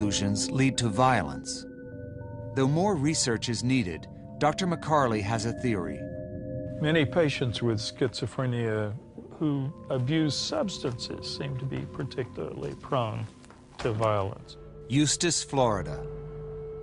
conclusions lead to violence. Though more research is needed, Dr. McCarley has a theory. Many patients with schizophrenia who abuse substances seem to be particularly prone to violence. Eustis, Florida,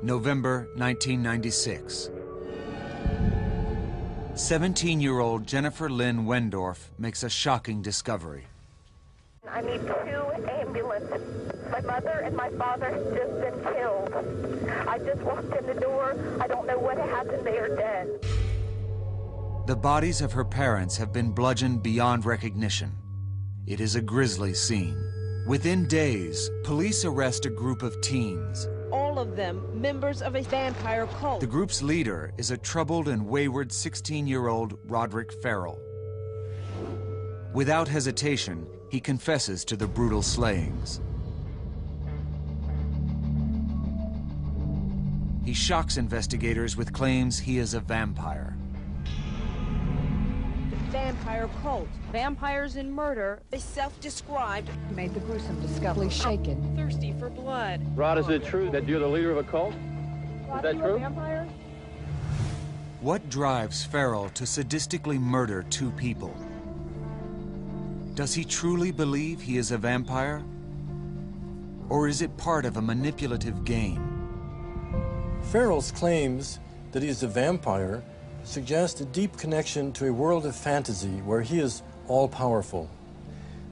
November 1996. 17-year-old Jennifer Lynn Wendorf makes a shocking discovery. I need 2 ambulances. My mother and my father have just been killed. I just walked in the door. I don't know what happened. They are dead. The bodies of her parents have been bludgeoned beyond recognition. It is a grisly scene. Within days, police arrest a group of teens. All of them members of a vampire cult. The group's leader is a troubled and wayward 16-year-old Roderick Farrell. Without hesitation, he confesses to the brutal slayings. He shocks investigators with claims he is a vampire. Vampire cult. Vampires and murder. They self-described. Made the gruesome discovery shaken. Thirsty for blood. Rod, is it true that you're the leader of a cult? Is that true? What drives Farrell to sadistically murder 2 people? Does he truly believe he is a vampire? Or is it part of a manipulative game? Farrell's claims that he is a vampire suggest a deep connection to a world of fantasy where he is all-powerful.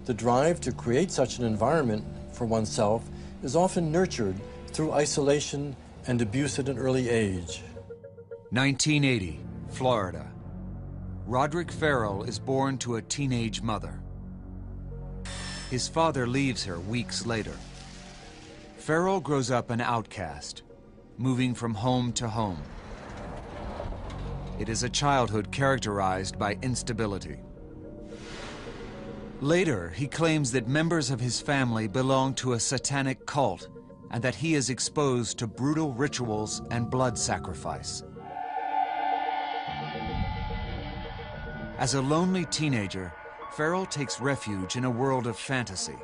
The drive to create such an environment for oneself is often nurtured through isolation and abuse at an early age. 1980, Florida. Roderick Farrell is born to a teenage mother. His father leaves her weeks later. Farrell grows up an outcast, moving from home to home. It is a childhood characterized by instability. Later, he claims that members of his family belong to a satanic cult and that he is exposed to brutal rituals and blood sacrifice. As a lonely teenager, Farrell takes refuge in a world of fantasy.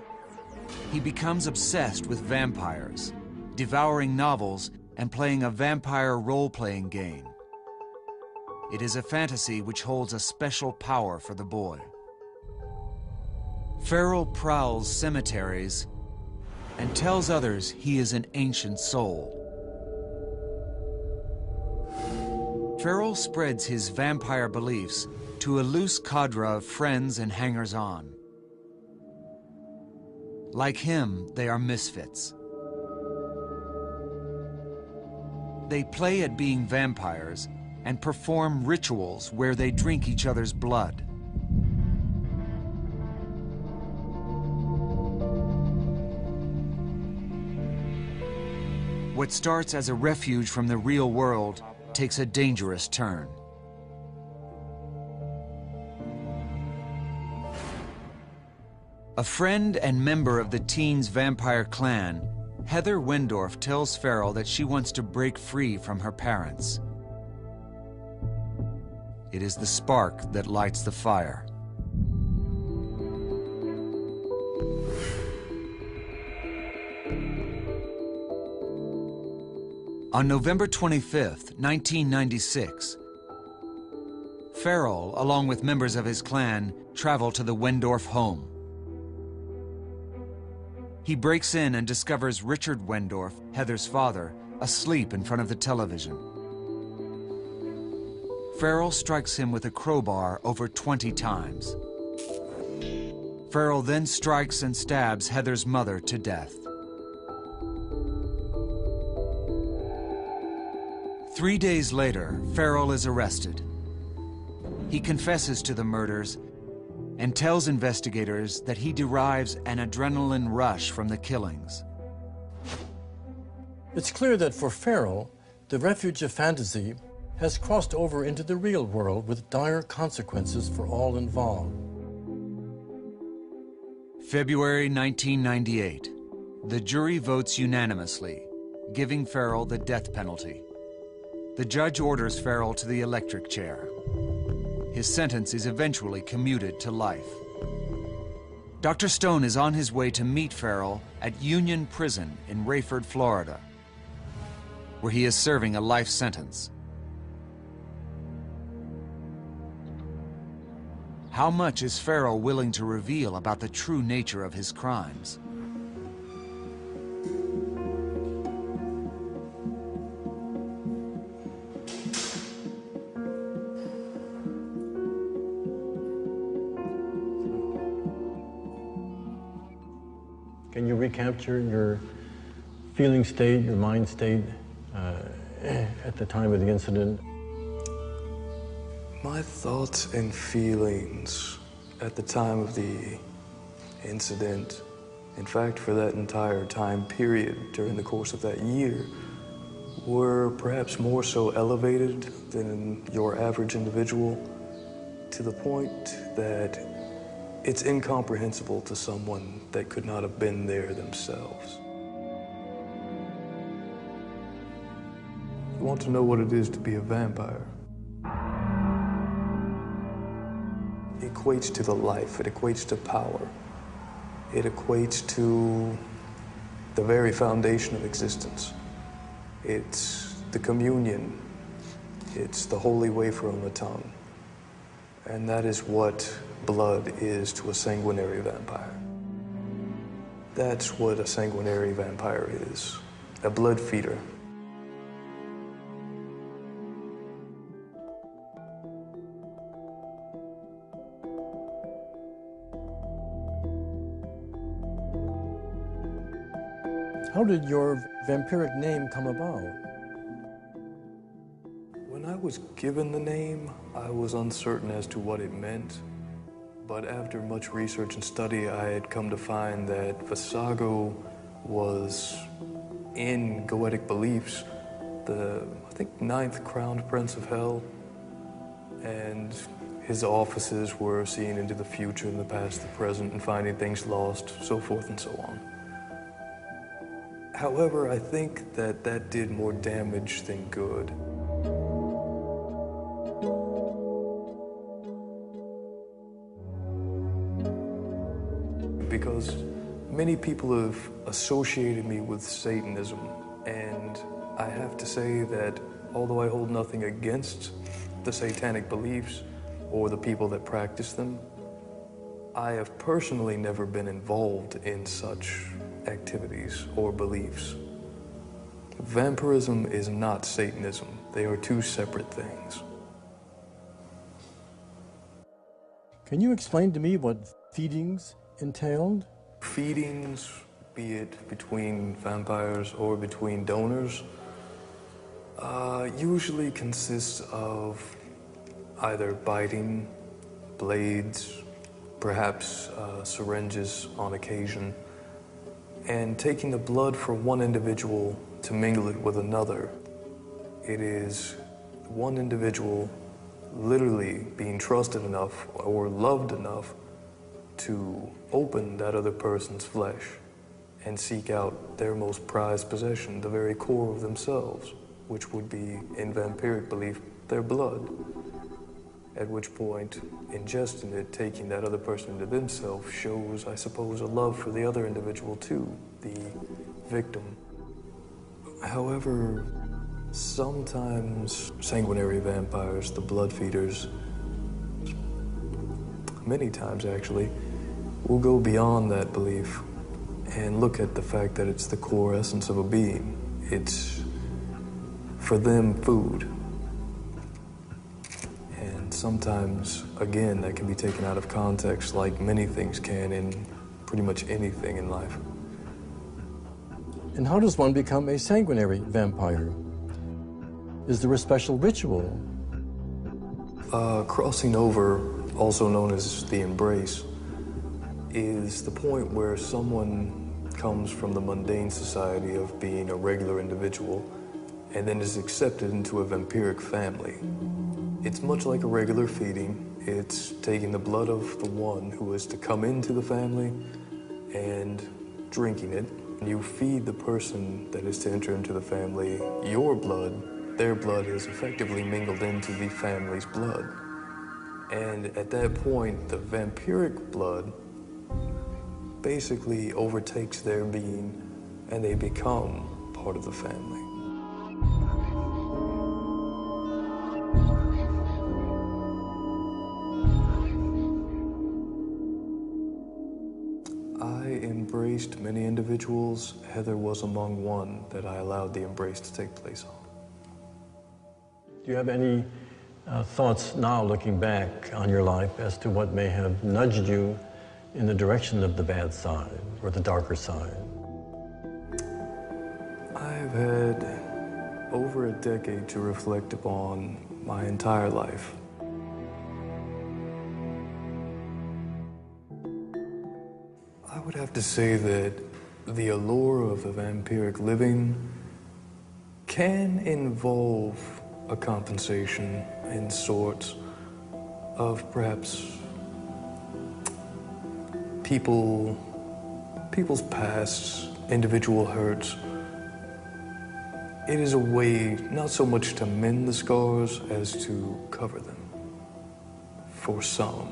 He becomes obsessed with vampires, devouring novels and playing a vampire role-playing game. It is a fantasy which holds a special power for the boy. Farrell prowls cemeteries and tells others he is an ancient soul. Farrell spreads his vampire beliefs to a loose cadre of friends and hangers-on. Like him, they are misfits. They play at being vampires and perform rituals where they drink each other's blood. What starts as a refuge from the real world takes a dangerous turn. A friend and member of the teens' vampire clan, Heather Wendorf tells Farrell that she wants to break free from her parents. It is the spark that lights the fire. On November 25th, 1996, Farrell, along with members of his clan, travel to the Wendorf home. He breaks in and discovers Richard Wendorf, Heather's father, asleep in front of the television. Farrell strikes him with a crowbar over 20 times. Farrell then strikes and stabs Heather's mother to death. 3 days later, Farrell is arrested. He confesses to the murders and tells investigators that he derives an adrenaline rush from the killings. It's clear that for Farrell, the refuge of fantasy has crossed over into the real world with dire consequences for all involved. February 1998. The jury votes unanimously, giving Farrell the death penalty. The judge orders Farrell to the electric chair. His sentence is eventually commuted to life. Dr. Stone is on his way to meet Farrell at Union Prison in Rayford, Florida, where he is serving a life sentence. How much is Farrell willing to reveal about the true nature of his crimes? Can you recapture your feeling state, your mind state at the time of the incident? My thoughts and feelings at the time of the incident, in fact, for that entire time period during the course of that year, were perhaps more so elevated than your average individual, to the point that it's incomprehensible to someone that could not have been there themselves. You want to know what it is to be a vampire? It equates to the life, it equates to power. It equates to the very foundation of existence. It's the communion. It's the holy wafer on the tongue. And that is what blood is to a sanguinary vampire. That's what a sanguinary vampire is, a blood feeder. How did your vampiric name come about? When I was given the name, I was uncertain as to what it meant. But after much research and study, I had come to find that Vasago was, in Goetic beliefs, the, I think, 9th crowned prince of hell. And his offices were seeing into the future and the past, the present, and finding things lost, so forth and so on. However, I think that that did more damage than good. Because many people have associated me with Satanism, and I have to say that although I hold nothing against the satanic beliefs or the people that practice them, I have personally never been involved in such activities or beliefs. Vampirism is not Satanism. They are two separate things. Can you explain to me what feedings entailed? Feedings, be it between vampires or between donors, usually consists of either biting, blades, perhaps syringes on occasion, and taking the blood from one individual to mingle it with another. It is one individual literally being trusted enough or loved enough to open that other person's flesh and seek out their most prized possession, the very core of themselves, which would be, in vampiric belief, their blood. At which point, ingesting it, taking that other person into themselves, shows, I suppose, a love for the other individual too, the victim. However, sometimes sanguinary vampires, the blood feeders, many times actually, will go beyond that belief and look at the fact that it's the core essence of a being. It's, for them, food. And sometimes, again, that can be taken out of context, like many things can in pretty much anything in life. And how does one become a sanguinary vampire? Is there a special ritual? Crossing over, also known as the embrace, is the point where someone comes from the mundane society of being a regular individual and then is accepted into a vampiric family. It's much like a regular feeding. It's taking the blood of the one who is to come into the family and drinking it. You feed the person that is to enter into the family your blood. Their blood is effectively mingled into the family's blood. And at that point, the vampiric blood basically overtakes their being and they become part of the family. I embraced many individuals. Heather was among one that I allowed the embrace to take place on. Do you have any thoughts now, looking back on your life, as to what may have nudged you in the direction of the bad side or the darker side? I've had over a decade to reflect upon my entire life. I would have to say that the allure of the vampiric living can involve a compensation in sorts of perhaps people's pasts, individual hurts. It is a way not so much to mend the scars as to cover them for some.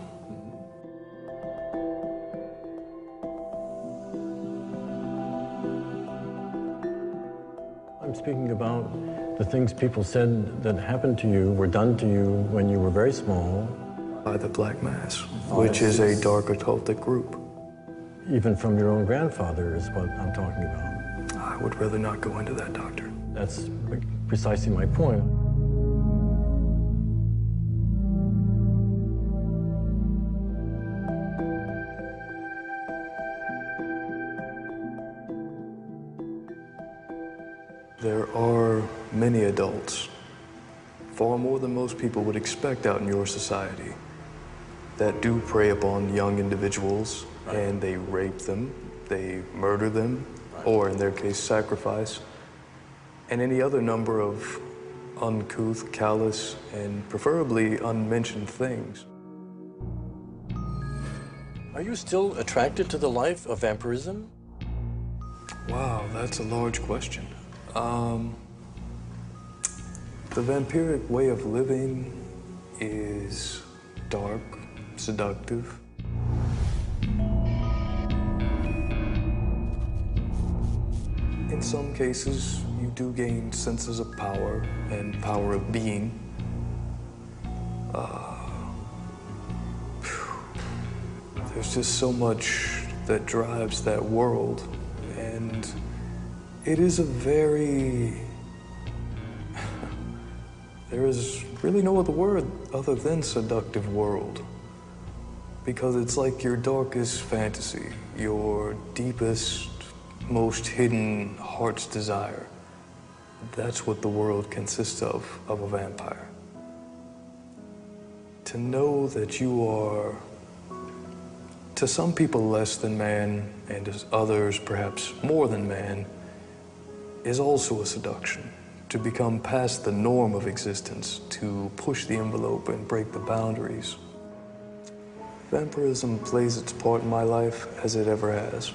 I'm speaking about the things people said that happened to you, were done to you when you were very small. By the Black Mass, which is a dark occultic group. Even from your own grandfather is what I'm talking about. I would rather not go into that, Doctor. That's precisely my point. There are many adults, far more than most people would expect out in your society, that do prey upon young individuals, and they rape them, they murder them, or in their case, sacrifice, and any other number of uncouth, callous, and preferably unmentioned things. Are you still attracted to the life of vampirism? Wow, that's a large question. The vampiric way of living is dark, seductive. In some cases, you do gain senses of power and power of being. There's just so much that drives that world, and it is a very... there is really no other word other than seductive world, because it's like your darkest fantasy, your deepest, most hidden heart's desire. That's what the world consists of a vampire. To know that you are, to some people, less than man, and to others perhaps more than man, is also a seduction. To become past the norm of existence, to push the envelope and break the boundaries. Vampirism plays its part in my life as it ever has.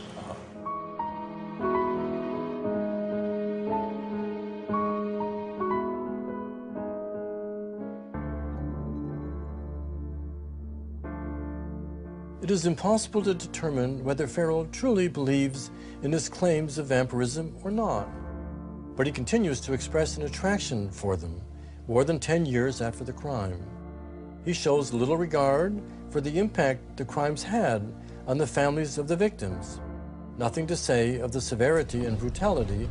It is impossible to determine whether Farrell truly believes in his claims of vampirism or not. But he continues to express an attraction for them more than 10 years after the crime. He shows little regard for the impact the crimes had on the families of the victims. Nothing to say of the severity and brutality